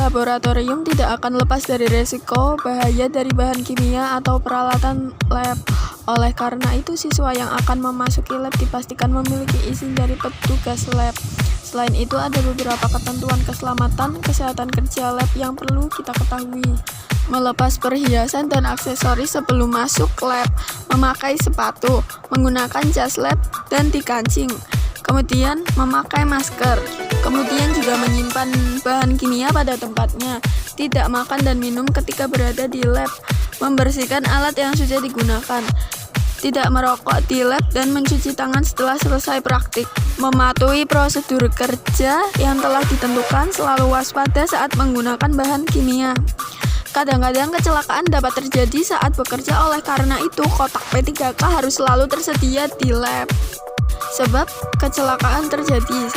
laboratorium tidak akan lepas dari resiko bahaya dari bahan kimia atau peralatan lab. Oleh karena itu, siswa yang akan memasuki lab dipastikan memiliki izin dari petugas lab. Selain itu, ada beberapa ketentuan keselamatan kesehatan kerja lab yang perlu kita ketahui. Melepas perhiasan dan aksesoris sebelum masuk lab, memakai sepatu, menggunakan jas lab dan dikancing, kemudian memakai masker, kemudian juga menyimpan bahan kimia pada tempatnya, tidak makan dan minum ketika berada di lab, membersihkan alat yang sudah digunakan, tidak merokok di lab dan mencuci tangan setelah selesai praktik, mematuhi prosedur kerja yang telah ditentukan, selalu waspada saat menggunakan bahan kimia. Kadang-kadang kecelakaan dapat terjadi saat bekerja, oleh karena itu kotak P3K harus selalu tersedia di lab. Sebab kecelakaan terjadi: 1.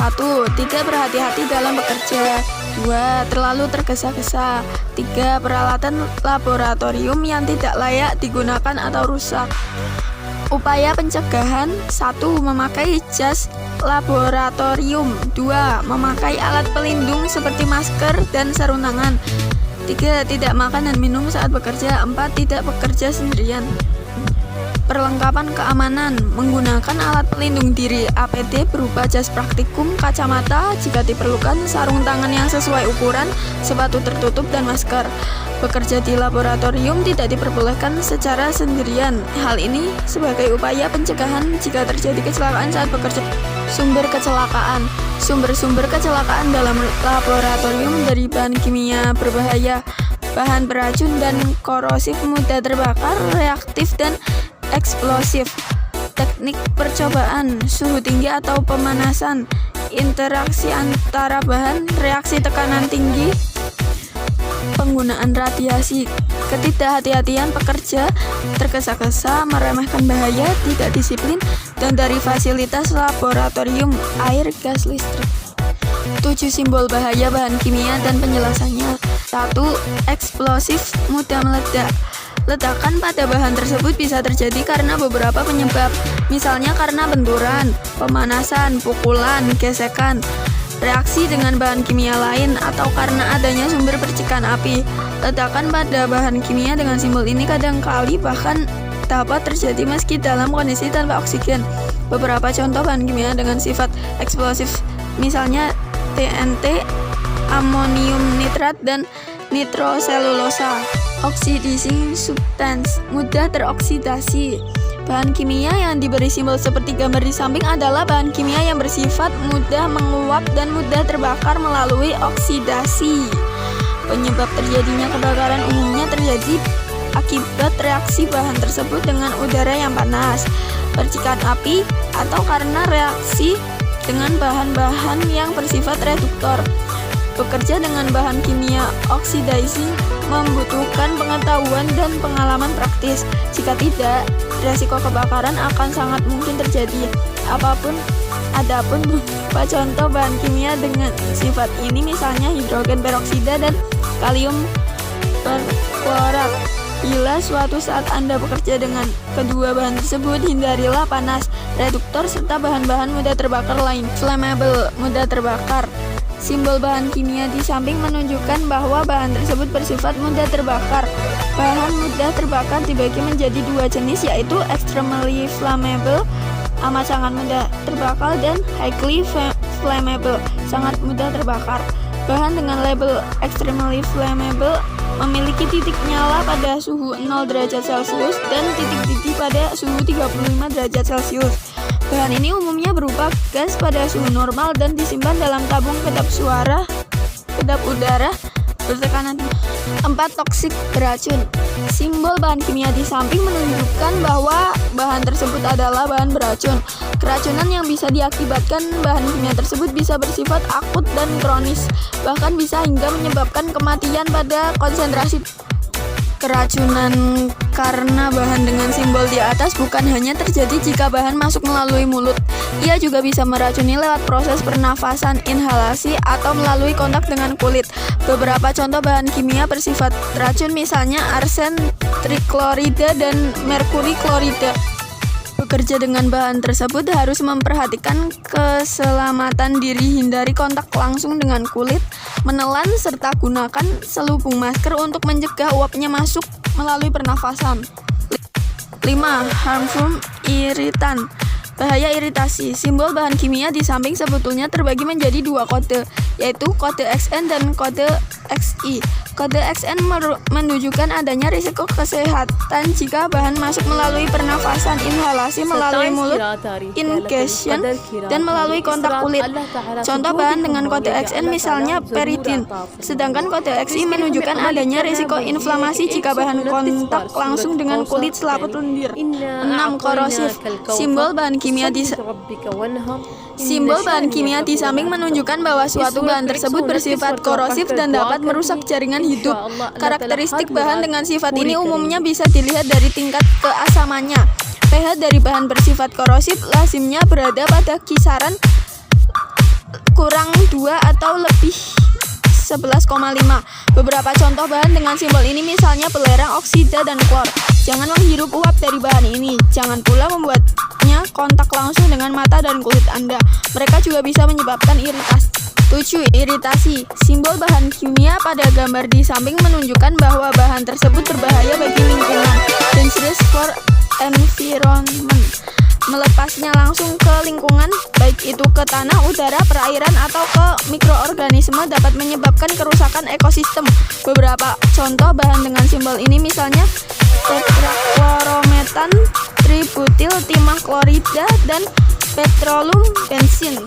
Tidak berhati-hati dalam bekerja. 2. Terlalu tergesa-gesa. 3. Peralatan laboratorium yang tidak layak digunakan atau rusak. Upaya pencegahan: 1. Memakai jas laboratorium. 2. Memakai alat pelindung seperti masker dan sarung tangan. 3. Tidak makan dan minum saat bekerja. 4. Tidak bekerja sendirian. Perlengkapan keamanan: menggunakan alat pelindung diri APD berupa jas praktikum, kacamata jika diperlukan, sarung tangan yang sesuai ukuran, sepatu tertutup, dan masker. Bekerja di laboratorium tidak diperbolehkan secara sendirian. Hal ini sebagai upaya pencegahan jika terjadi kecelakaan saat bekerja. Sumber kecelakaan: sumber-sumber kecelakaan dalam laboratorium dari bahan kimia berbahaya, bahan beracun dan korosif, mudah terbakar, reaktif, dan eksplosif. Teknik percobaan: suhu tinggi atau pemanasan, interaksi antara bahan, reaksi tekanan tinggi, penggunaan radiasi, ketidakhati-hatian pekerja, tergesa-gesa, meremehkan bahaya, tidak disiplin, dan dari fasilitas laboratorium, air, gas, listrik. 7. Simbol bahaya bahan kimia dan penjelasannya. 1. Eksplosif, mudah meledak. Ledakan pada bahan tersebut bisa terjadi karena beberapa penyebab, misalnya karena benturan, pemanasan, pukulan, gesekan, reaksi dengan bahan kimia lain, atau karena adanya sumber percikan api. Ledakan pada bahan kimia dengan simbol ini kadangkali bahkan dapat terjadi meski dalam kondisi tanpa oksigen. Beberapa contoh bahan kimia dengan sifat eksplosif misalnya TNT, amonium nitrat, dan nitroselulosa. Oxidizing substance, mudah teroksidasi. Bahan kimia yang diberi simbol seperti gambar di samping adalah bahan kimia yang bersifat mudah menguap dan mudah terbakar melalui oksidasi. Penyebab terjadinya kebakaran umumnya terjadi akibat reaksi bahan tersebut dengan udara yang panas, percikan api, atau karena reaksi dengan bahan-bahan yang bersifat reduktor. Bekerja dengan bahan kimia oxidizing membutuhkan pengetahuan dan pengalaman praktis. Jika tidak, resiko kebakaran akan sangat mungkin terjadi. Adapun beberapa contoh bahan kimia dengan sifat ini misalnya hidrogen peroksida dan kalium perklorat. Bila suatu saat Anda bekerja dengan kedua bahan tersebut, hindarilah panas, reduktor, serta bahan-bahan mudah terbakar lain. Flammable, mudah terbakar. Simbol bahan kimia di samping menunjukkan bahwa bahan tersebut bersifat mudah terbakar. Bahan mudah terbakar dibagi menjadi dua jenis, yaitu extremely flammable, amat sangat mudah terbakar, dan highly flammable, sangat mudah terbakar. Bahan dengan label extremely flammable memiliki titik nyala pada suhu 0 derajat Celcius dan titik didih pada suhu 35 derajat Celcius. Bahan ini umumnya berupa gas pada suhu normal dan disimpan dalam tabung kedap udara bertekanan 4. Toksik, beracun. Simbol bahan kimia di samping menunjukkan bahwa bahan tersebut adalah bahan beracun. Keracunan yang bisa diakibatkan bahan kimia tersebut bisa bersifat akut dan kronis, bahkan bisa hingga menyebabkan kematian pada konsentrasi. Keracunan karena bahan dengan simbol di atas bukan hanya terjadi jika bahan masuk melalui mulut. Ia juga bisa meracuni lewat proses pernafasan, inhalasi, atau melalui kontak dengan kulit. Beberapa contoh bahan kimia bersifat racun misalnya arsen triklorida dan merkuri klorida. Bekerja dengan bahan tersebut harus memperhatikan keselamatan diri, hindari kontak langsung dengan kulit, menelan serta gunakan selubung masker untuk mencegah uapnya masuk melalui pernafasan. 5. Harmful iritan. Bahaya iritasi. Simbol bahan kimia di samping sebetulnya terbagi menjadi dua kode, yaitu kode XN dan kode XI. Kode XN menunjukkan adanya risiko kesehatan jika bahan masuk melalui pernafasan, inhalasi melalui mulut, ingestion, dan melalui kontak kulit. Contoh bahan dengan kode XN misalnya peritin. Sedangkan kode XI menunjukkan adanya risiko inflamasi jika bahan kontak langsung dengan kulit selaput lendir. 6. Korosif. Simbol bahan kimia di samping menunjukkan bahwa suatu bahan tersebut bersifat korosif dan dapat merusak jaringan hidup. Karakteristik bahan dengan sifat ini umumnya bisa dilihat dari tingkat keasamannya. pH dari bahan bersifat korosif lazimnya berada pada kisaran kurang 2 atau lebih 11,5. Beberapa contoh bahan dengan simbol ini misalnya belerang, oksida, dan klor. Jangan menghirup uap dari bahan ini. Jangan pula membuatnya kontak langsung dengan mata dan kulit Anda. Mereka juga bisa menyebabkan iritasi. 7. Iritasi. Simbol bahan kimia pada gambar di samping menunjukkan bahwa bahan tersebut berbahaya bagi lingkungan. Dangerous for environment. Melepasnya langsung ke lingkungan, baik itu ke tanah, udara, perairan, atau ke mikroorganisme dapat menyebabkan kerusakan ekosistem. Beberapa contoh bahan dengan simbol ini misalnya tetraklorometan, tributil timah klorida, dan petroleum bensin.